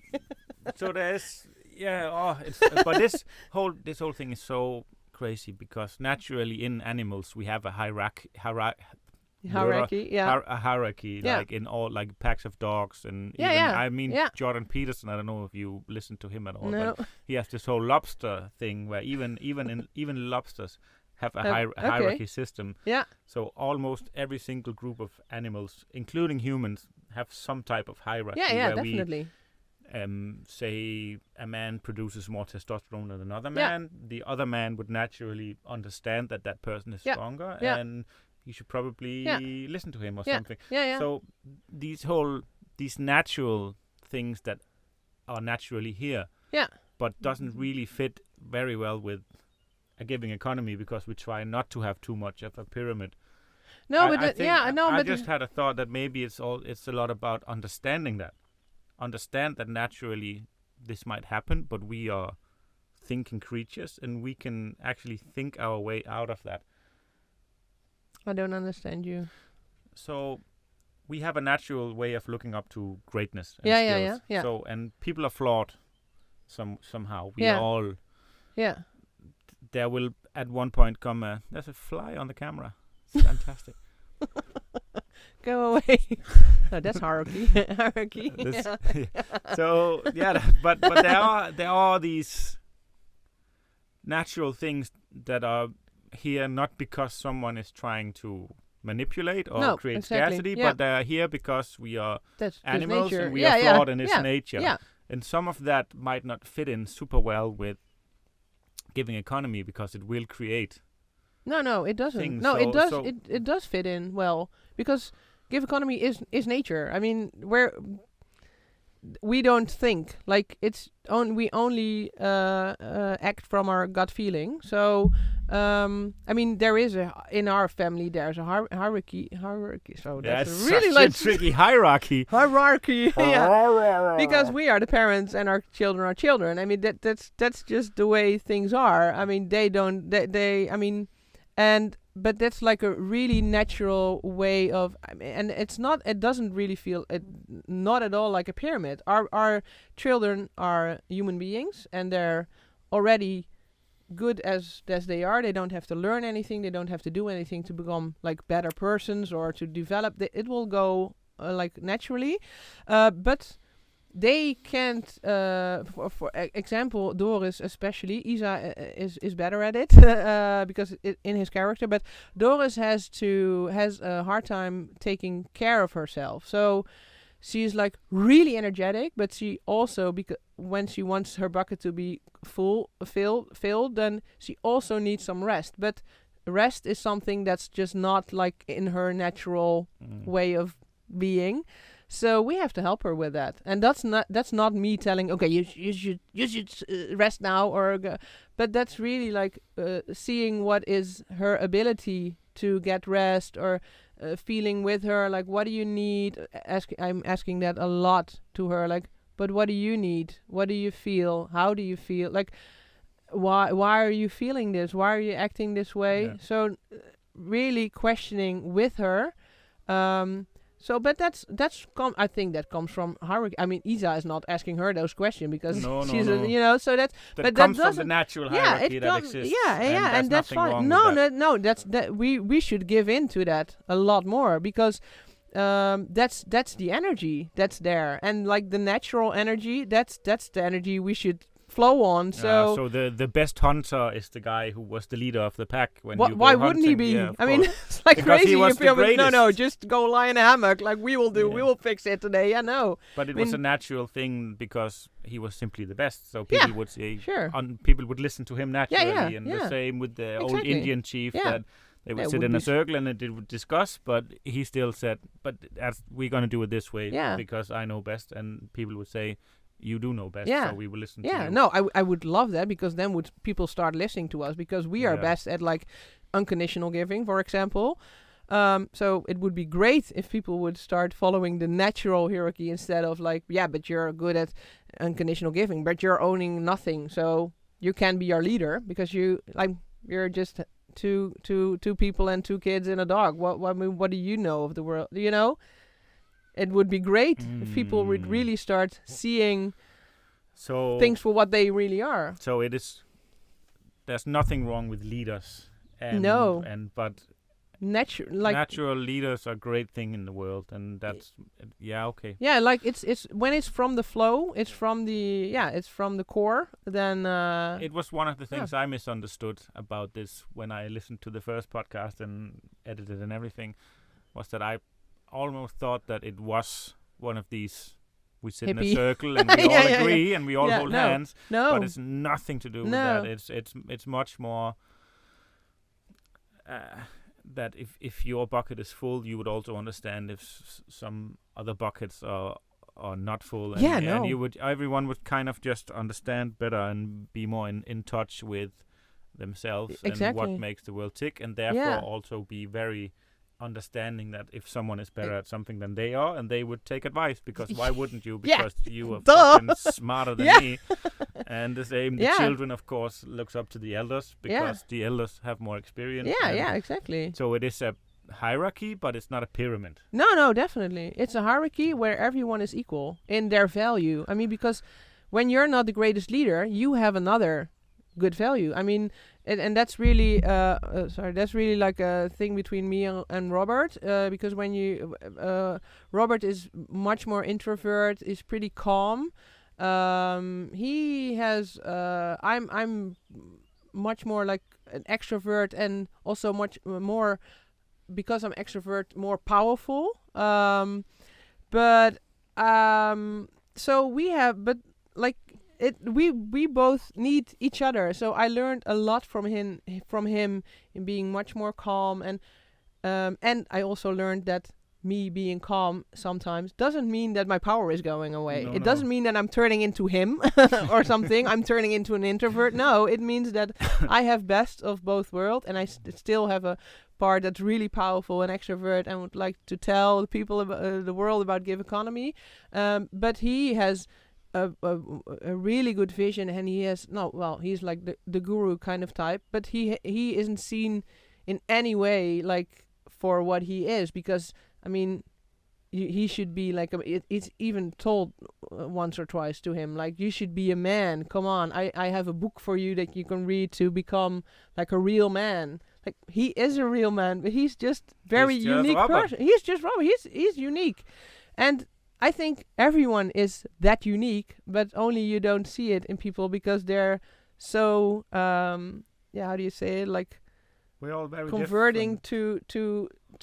So there's but this whole thing is so crazy because naturally in animals we have a hierarchy. Yeah. A hierarchy, like in all, like packs of dogs, and I mean, Jordan Peterson. I don't know if you listen to him at all, No. but he has this whole lobster thing where even lobsters have a hierarchy system. Yeah. So almost every single group of animals, including humans, have some type of hierarchy. Yeah, where definitely. Say a man produces more testosterone than another man. The other man would naturally understand that person is stronger, and he should probably listen to him or something. Yeah. So these natural things that are naturally here, but doesn't really fit very well with a giving economy, because we try not to have too much of a pyramid. No, I just had a thought that maybe it's a lot about understand that naturally this might happen, but we are thinking creatures, and we can actually think our way out of that. I don't understand you. So we have a natural way of looking up to greatness and skills. Yeah. So, and people are flawed somehow. We are all. Yeah. There will at one point come there's a fly on the camera. It's fantastic. Go away. No, that's hierarchy. Hierarchy. So but there are these natural things that are here not because someone is trying to manipulate or create scarcity, but they are here because we are animals and we are flawed in its nature. Yeah. And some of that might not fit in super well with giving economy, because it will create. No, it doesn't. Things. No, So- it does. so- It does fit in well, because Giveconomy is nature. I mean, we don't think, like, we only act from our gut feeling. So I mean, there is in our family there's a hierarchy. So that's really such a tricky hierarchy. Hierarchy. Yeah. Because we are the parents and our children are children. I mean, that's just the way things are. I mean, but that's like a really natural way of, and it doesn't really feel not at all like a pyramid. Our children are human beings, and they're already good as they are. They don't have to learn anything. They don't have to do anything to become like better persons or to develop. It will go like naturally, but they can't. For example, Doris especially. Isa is better at it because in his character. But Doris has a hard time taking care of herself. So she's like really energetic, but she also, because when she wants her bucket to be filled, then she also needs some rest. But rest is something that's just not like in her natural way of being. So we have to help her with that, and that's not me telling, okay, you should rest now, but that's really like seeing what is her ability to get rest, or feeling with her, like, what do you need? I'm asking that a lot to her, like, but what do you need? What do you feel? How do you feel? Like, why are you feeling this? Why are you acting this way? Yeah. So really questioning with her. But I think that comes from hierarchy. I mean, Isa is not asking her those questions because she's no. So that's that comes from the natural hierarchy that exists. And that's fine. No, we should give in to that a lot more, because that's the energy that's there, and like the natural energy, that's the energy we should flow on. So the best hunter is the guy who was the leader of the pack when you go why wouldn't he be? Yeah, I mean, it's like because crazy. he was the greatest. No, just go lie in a hammock. Like we will do. We will fix it today. Yeah, no. But it was a natural thing because he was simply the best. So people would say, people would listen to him naturally, and the same with the old Indian chief that they would sit in a circle and they would discuss. But he still said, "But we're gonna do it this way because I know best." And people would say, you do know best, so we will listen to you. No, I would love that, because then would people start listening to us, because we are best at like unconditional giving, for example. So it would be great if people would start following the natural hierarchy instead of like, but you're good at unconditional giving, but you're owning nothing, so you can be our leader because you're just two people and 2 kids and a dog. What do you know of the world? You know. It would be great if people would really start seeing things for what they really are. So there's nothing wrong with leaders. But natural leaders are a great thing in the world, and that's okay. Yeah, like it's when it's from the flow, it's from the core. Then it was one of the things I misunderstood about this when I listened to the first podcast and edited and everything, was that I almost thought that it was one of these. We sit in a circle and we all agree and we all hold hands. No, but it's nothing to do with that. It's much more that if your bucket is full, you would also understand if some other buckets are not full. And, and everyone would kind of just understand better and be more in touch with themselves and what makes the world tick, and therefore also be very understanding that if someone is better at something than they are, and they would take advice, because why wouldn't you? Because you are fucking smarter than me. And the same, the children, of course, looks up to the elders, because the elders have more experience. Exactly. So it is a hierarchy, but it's not a pyramid. No, definitely. It's a hierarchy where everyone is equal in their value. I mean, because when you're not the greatest leader, you have another good value. I mean, and that's really that's really like a thing between me and Robert, because when you Robert is much more introvert, is pretty calm. He has I'm much more like an extrovert, and also much more, because I'm extrovert, more powerful. So we have, but like we both need each other. So I learned a lot from him in being much more calm, and I also learned that me being calm sometimes doesn't mean that my power is going away. It doesn't mean that I'm turning into him or something. I'm turning into an introvert. No, it means that I have best of both worlds, and I still have a part that's really powerful and extrovert, and would like to tell the people about the world about Giveconomy. But he has a really good vision, and he has he's like the guru kind of type, but he isn't seen in any way like for what he is, because I mean, he should be like it's even told once or twice to him, like, you should be a man. Come on, I have a book for you that you can read to become like a real man. Like, he is a real man, but he's just unique person. He's just Robert. He's unique, and I think everyone is that unique, but only you don't see it in people because they're so how do you say it, like, we're all very converting to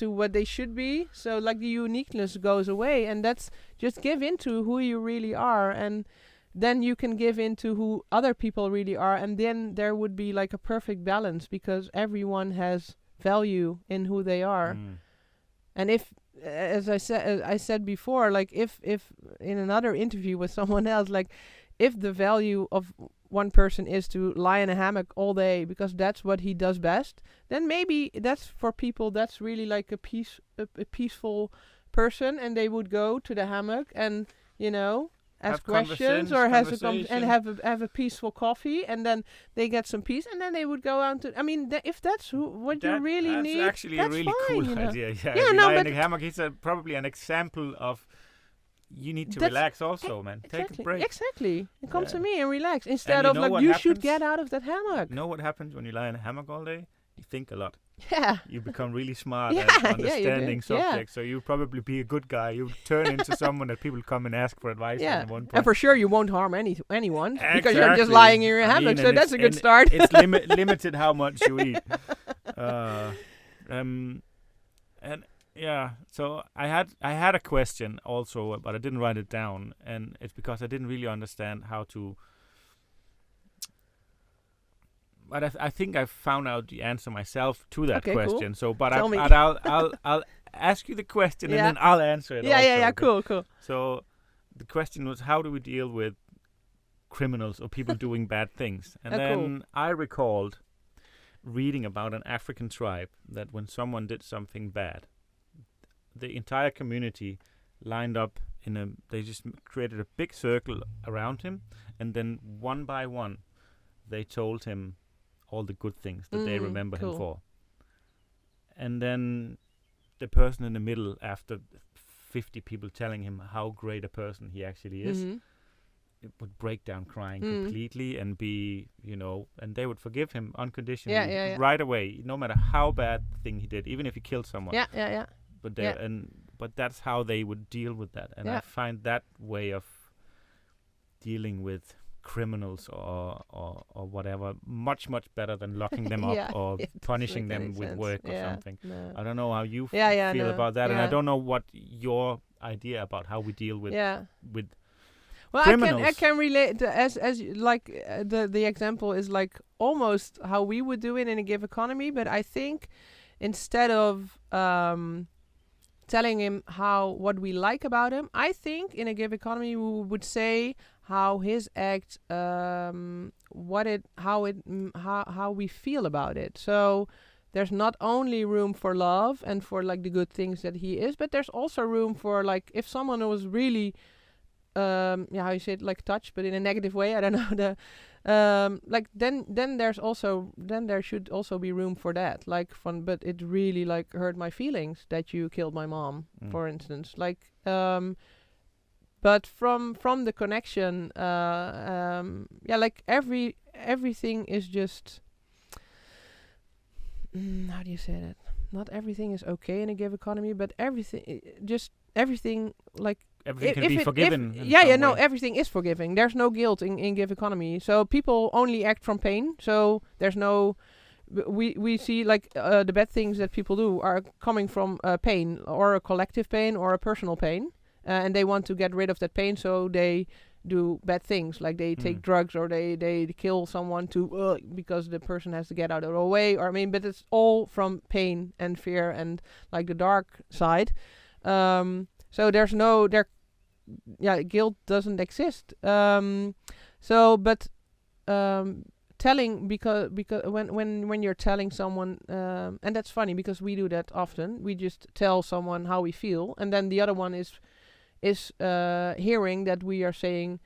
what they should be. So like the uniqueness goes away, and that's just give into who you really are, and then you can give into who other people really are, and then there would be like a perfect balance, because everyone has value in who they are. And if, as I said before, like if in another interview with someone else, like if the value of one person is to lie in a hammock all day because that's what he does best, then maybe that's for people that's really like a peaceful person, and they would go to the hammock and, you know, ask questions or have a peaceful coffee, and then they get some peace, and then they would go out to. I mean, if that's what you really need, that's actually a really fine, cool idea. Yeah, in a hammock. He's probably an example of. You need to relax also, man. Exactly, take a break. Exactly. Come to me and relax. Instead of like, you should get out of that hammock. You know what happens when you lie in a hammock all day? You think a lot. Yeah. You become really smart at understanding subjects. So you probably be a good guy. You turn into someone that people come and ask for advice on at one point. And for sure you won't harm anyone because you're just lying in your hammock. So that's a good start. It's limited how much you eat. And yeah, so I had a question also, but I didn't write it down, and it's because I didn't really understand how to. But I think I found out the answer myself to that question. Cool. So, but I'll ask you the question and then I'll answer it. Yeah. Cool. So, the question was, how do we deal with criminals or people doing bad things? And then I recalled reading about an African tribe that when someone did something bad, the entire community lined up they just created a big circle around him, and then one by one they told him all the good things that they remember him for. And then the person in the middle, after 50 people telling him how great a person he actually is, it would break down crying completely and be, and they would forgive him unconditionally right away, no matter how bad the thing he did, even if he killed someone. Yeah. But that's how they would deal with that, and I find that way of dealing with criminals or whatever much better than locking them up or punishing them with work or something. No. I don't know how you feel about that, and I don't know what your idea about how we deal with criminals. I can relate to, as like the example is like almost how we would do it in a Giveconomy, but I think instead of telling him what we like about him, I think in a Giveconomy we would say how his act, how we feel about it. So there's not only room for love and for like the good things that he is, but there's also room for like if someone was really, how you say it, like touched, but in a negative way. I don't know then there should also be room for that. Like but it really like hurt my feelings that you killed my mom, for instance. Like but from the connection, like everything is just. How do you say that? Not everything is okay in a Giveconomy, but everything like everything can be forgiven. Everything is forgiving. There's no guilt in Giveconomy. So people only act from pain. So there's no. We see like the bad things that people do are coming from pain, or a collective pain, or a personal pain, and they want to get rid of that pain. So they do bad things, like they take drugs, or they kill someone because the person has to get out of the way, but it's all from pain and fear and like the dark side. So there's guilt doesn't exist. Telling because when you're telling someone, and that's funny because we do that often. We just tell someone how we feel, and then the other one is hearing that we are saying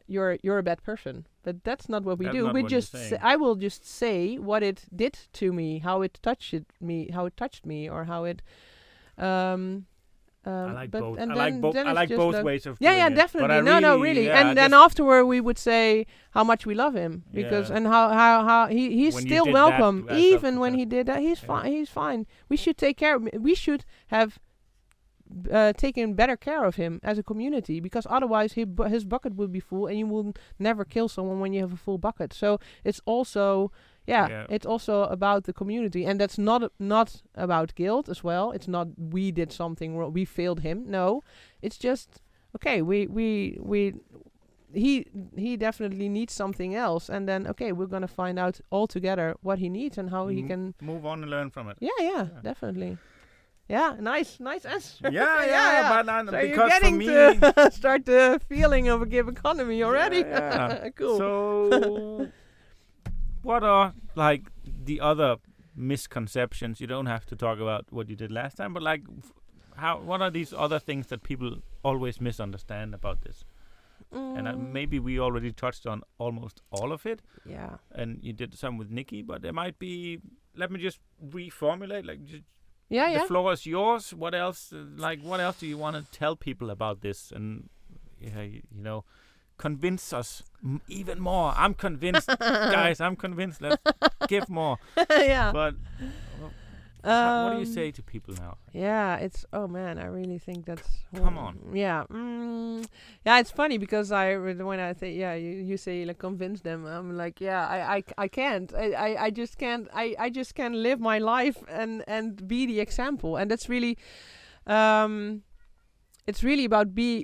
you're a bad person, but that's not what we do. We just I will just say what it did to me, how it touched me, or how it. I like both. I like both ways of doing it. Definitely. Really. And then afterward we would say how much we love him because and how he's still welcome even when he did that. He's fine. He's fine. We should take care. We should have. Taking better care of him as a community, because otherwise his bucket will be full, and you will never kill someone when you have a full bucket. So it's also it's also about the community, and that's not about guilt as well. It's not we did something wrong, we failed him. No, it's just okay. He definitely needs something else, and then we're gonna find out all together what he needs and how he can move on and learn from it. Yeah, definitely. Yeah, nice answer. Yeah. But so because you're getting for me to start the feeling of a Giveconomy already. Yeah. Cool. So, what are like the other misconceptions? You don't have to talk about what you did last time, but like, what are these other things that people always misunderstand about this? And maybe we already touched on almost all of it. Yeah. And you did some with Niki, but there might be. Let me just reformulate. Like. The floor is yours. What else? What else do you want to tell people about this? And convince us even more. I'm convinced, guys. I'm convinced. Let's give more. Yeah. But what do you say to people now? Yeah, it's I really think that's. Come on. Yeah. Yeah, it's funny because when I say you say like convince them, I'm like I can't. I just can't. I just can't live my life and be the example, and that's really. It's really about be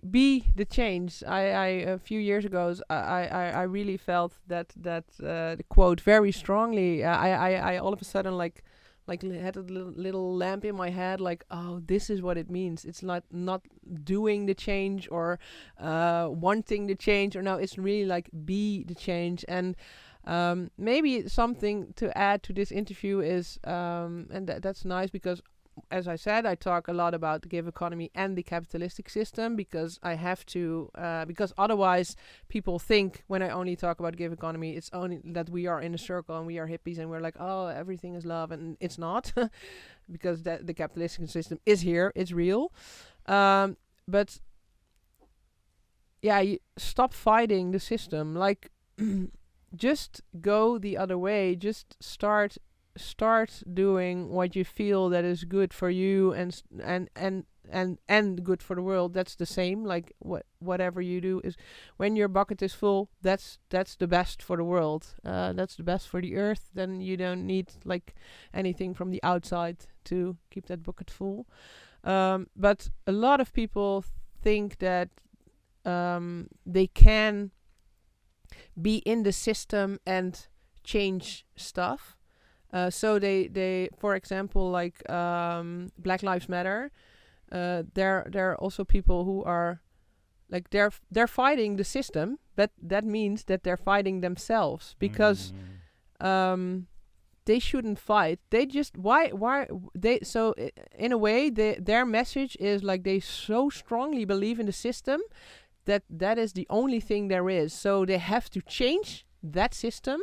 the change. I a few years ago I really felt that the quote very strongly. I all of a sudden like had a little lamp in my head, like, oh, this is what it means. It's not doing the change or wanting the change, or no, it's really like be the change. And maybe something to add to this interview is, and that's nice because, as I said, I talk a lot about the Giveconomy and the capitalistic system because I have to, because otherwise people think when I only talk about Giveconomy, it's only that we are in a circle and we are hippies and we're like, oh, everything is love, and it's not, because the capitalistic system is here, it's real. But stop fighting the system. Like, just go the other way. Just start doing what you feel that is good for you and good for the world. That's the same. Like, whatever you do is, when your bucket is full, that's the best for the world. That's the best for the earth. Then you don't need like anything from the outside to keep that bucket full. But a lot of people think that they can be in the system and change stuff. So they, for example, like Black Lives Matter. There are also people who are like they're fighting the system, but that means that they're fighting themselves, because they shouldn't fight. They just why they so in a way their message is like they so strongly believe in the system that is the only thing there is. So they have to change that system,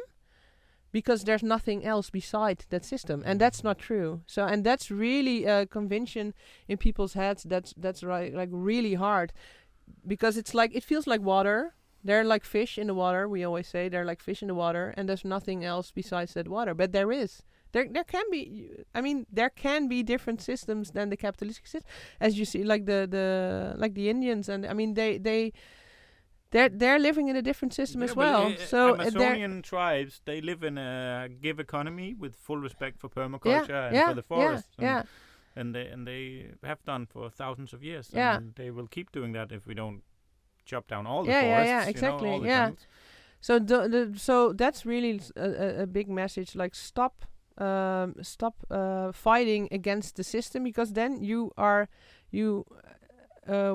because there's nothing else beside that system, and that's not true. So, and that's really a convention in people's heads. That's right, like really hard, because it's like it feels like water. They're like fish in the water. We always say they're like fish in the water, and there's nothing else besides that water. But there is. There can be. I mean, there can be different systems than the capitalistic system, as you see, like the Indians, and I mean they're living in a different system as well. So Amazonian tribes, they live in a give economy with full respect for permaculture and for the forest. And they have done for thousands of years. And they will keep doing that if we don't chop down all the forests. Yeah, exactly. You know, so so that's really a big message. Like, stop fighting against the system, because then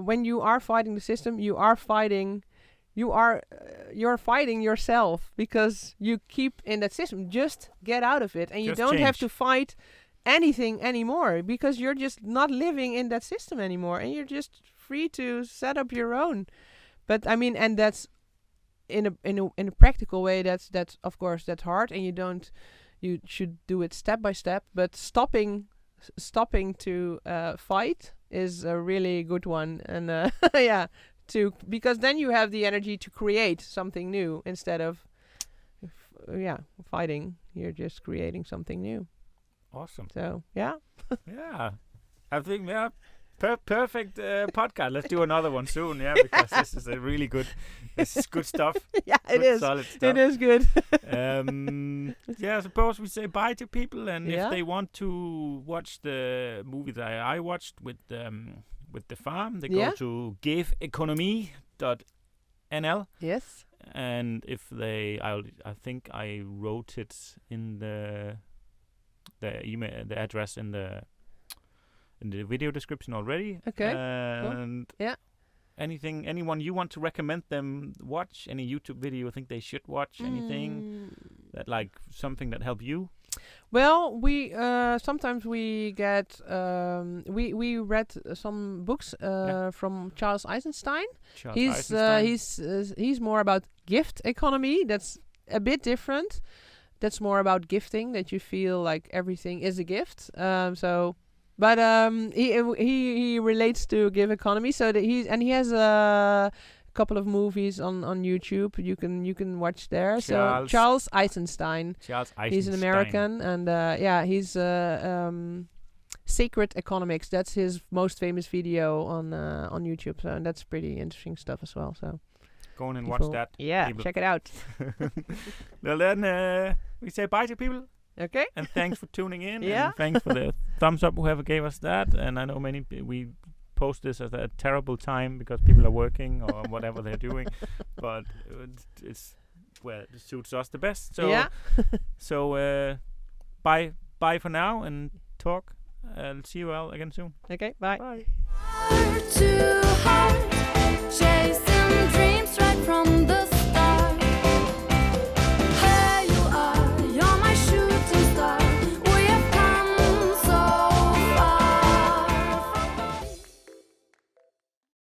when you are fighting the system, you're fighting yourself, because you keep in that system. Just get out of it, and you don't have to fight anything anymore, because you're just not living in that system anymore, and you're just free to set up your own. But I mean, and that's in a practical way. That's of course that's hard, and you should do it step by step. But stopping to fight is a really good one, and because then you have the energy to create something new instead of fighting. You're just creating something new. Awesome. So yeah. I think perfect podcast. Let's do another one soon. Because this is a really good. This is good stuff. It is. Solid stuff. It is good. I suppose we say bye to people, and if they want to watch the movie that I watched with the farm, they go to Giveconomy.nl. Yes. And if I think I wrote it in the email, the address in the video description already. Okay. And anyone you want to recommend them watch, any YouTube video you think they should watch, anything that like something that helped you? Well, we sometimes we get we read some books from Charles Eisenstein. He's more about gift economy. That's a bit different. That's more about gifting, that you feel like everything is a gift. But he relates to Giveconomy, so that he has a couple of movies on YouTube you can watch there. Charles Eisenstein. He's an American, and he's Sacred Economics. That's his most famous video on YouTube. So, and that's pretty interesting stuff as well. So go on and watch that. Yeah, people. Check it out. Well, then we say bye to people. Okay. And thanks for tuning in. And thanks for the thumbs up whoever gave us that. And I know we post this at a terrible time because people are working or whatever they're doing, but it's it suits us the best. So bye for now, and talk. And see you all again soon. Okay. Bye. Bye.